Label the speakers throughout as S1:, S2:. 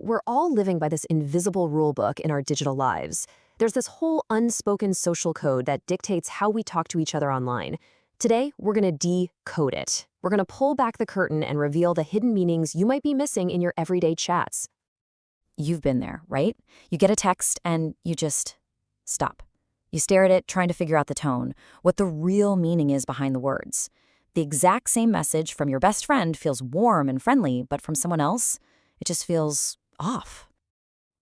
S1: we're all living by this invisible rule book in our digital lives. There's this whole unspoken social code that dictates how we talk to each other online. Today, we're going to decode it. We're going to pull back the curtain and reveal the hidden meanings you might be missing in your everyday chats.
S2: You've been there, right? You get a text and you just stop. You stare at it, trying to figure out the tone, what the real meaning is behind the words. The exact same message from your best friend feels warm and friendly, but from someone else, it just feels off.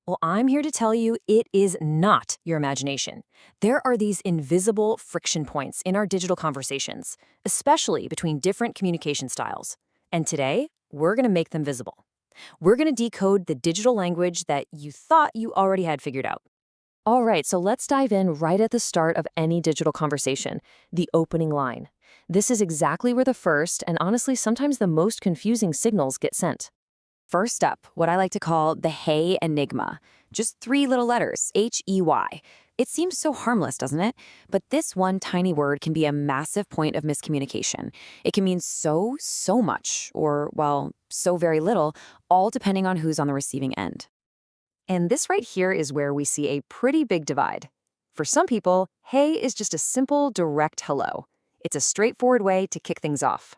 S1: Well, I'm here to tell you it is not your imagination. There are these invisible friction points in our digital conversations, especially between different communication styles. And today, we're going to make them visible. We're going to decode the digital language that you thought you already had figured out. All right, so let's dive in right at the start of any digital conversation, the opening line. This is exactly where the first, and honestly sometimes the most confusing signals get sent. First up, what I like to call the hey enigma. Just 3 little letters, H-E-Y. It seems so harmless, doesn't it? But this one tiny word can be a massive point of miscommunication. It can mean so much, or, well, so very little, all depending on who's on the receiving end. And this right here is where we see a pretty big divide. For some people, hey is just a simple, direct hello. It's a straightforward way to kick things off.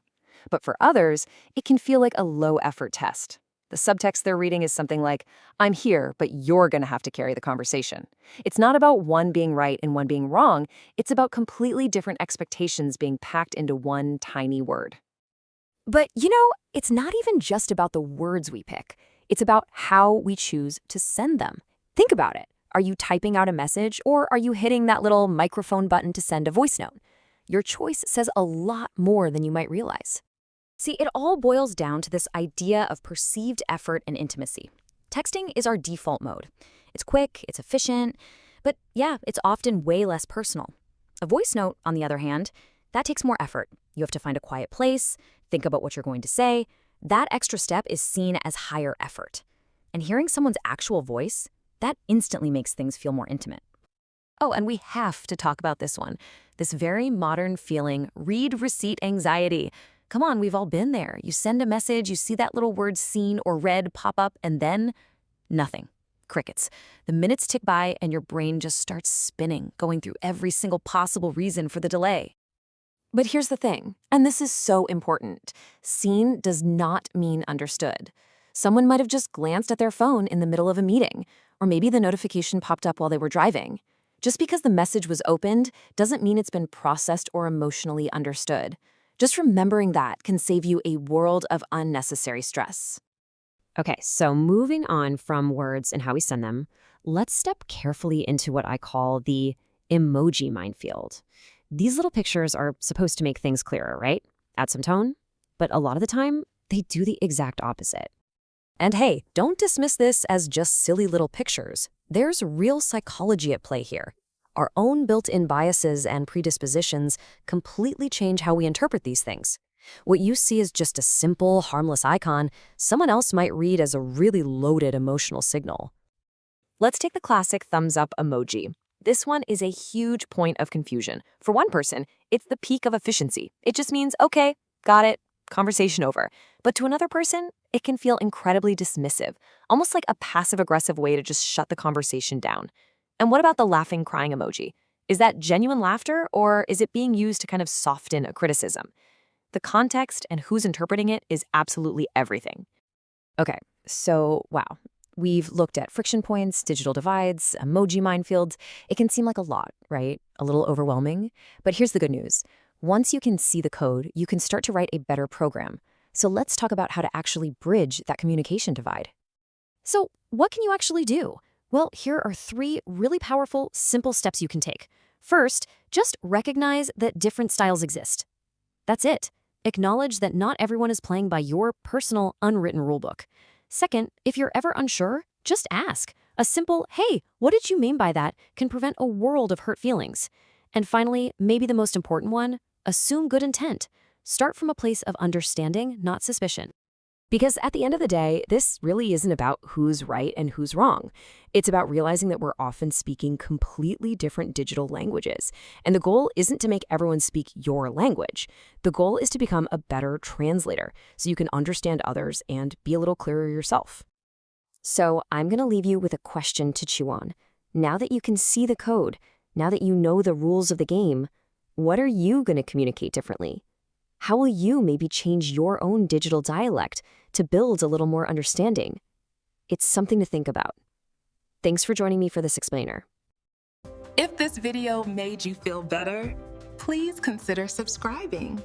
S1: But for others, it can feel like a low-effort test. The subtext they're reading is something like, I'm here, but you're going to have to carry the conversation. It's not about one being right and one being wrong. It's about completely different expectations being packed into one tiny word. But, it's not even just about the words we pick. It's about how we choose to send them. Think about it. Are you typing out a message, or are you hitting that little microphone button to send a voice note? Your choice says a lot more than you might realize. See, it all boils down to this idea of perceived effort and intimacy. Texting is our default mode. It's quick, it's efficient, but yeah, it's often way less personal. A voice note, on the other hand, that takes more effort. You have to find a quiet place, think about what you're going to say. That extra step is seen as higher effort. And hearing someone's actual voice, that instantly makes things feel more intimate. Oh, and we have to talk about this one. This very modern feeling, read receipt anxiety. Come on, we've all been there. You send a message, you see that little word seen or read pop up, and then nothing. Crickets. The minutes tick by and your brain just starts spinning, going through every single possible reason for the delay. But here's the thing, and this is so important. Seen does not mean understood. Someone might have just glanced at their phone in the middle of a meeting, or maybe the notification popped up while they were driving. Just because the message was opened doesn't mean it's been processed or emotionally understood. Just remembering that can save you a world of unnecessary stress. Okay, so moving on from words and how we send them, let's step carefully into what I call the emoji minefield. These little pictures are supposed to make things clearer, right? Add some tone. But a lot of the time, they do the exact opposite. And hey, don't dismiss this as just silly little pictures. There's real psychology at play here. Our own built-in biases and predispositions completely change how we interpret these things. What you see as just a simple, harmless icon, someone else might read as a really loaded emotional signal. Let's take the classic thumbs-up emoji. This one is a huge point of confusion. For one person, it's the peak of efficiency. It just means, okay, got it, conversation over. But to another person, it can feel incredibly dismissive, almost like a passive-aggressive way to just shut the conversation down. And what about the laughing, crying emoji? Is that genuine laughter, or is it being used to kind of soften a criticism? The context and who's interpreting it is absolutely everything. Okay, so wow. We've looked at friction points, digital divides, emoji minefields. It can seem like a lot, right? A little overwhelming. But here's the good news. Once you can see the code, you can start to write a better program. So let's talk about how to actually bridge that communication divide. So what can you actually do? Well, here are 3 really powerful, simple steps you can take. First, just recognize that different styles exist. That's it. Acknowledge that not everyone is playing by your personal, unwritten rulebook. Second, if you're ever unsure, just ask. A simple, hey, what did you mean by that, can prevent a world of hurt feelings. And finally, maybe the most important one, assume good intent. Start from a place of understanding, not suspicion. Because at the end of the day, this really isn't about who's right and who's wrong. It's about realizing that we're often speaking completely different digital languages. And the goal isn't to make everyone speak your language. The goal is to become a better translator so you can understand others and be a little clearer yourself.
S3: So I'm going to leave you with a question to chew on. Now that you can see the code, now that you know the rules of the game, what are you going to communicate differently? How will you maybe change your own digital dialect to build a little more understanding? It's something to think about. Thanks for joining me for this explainer.
S4: If this video made you feel better, please consider subscribing.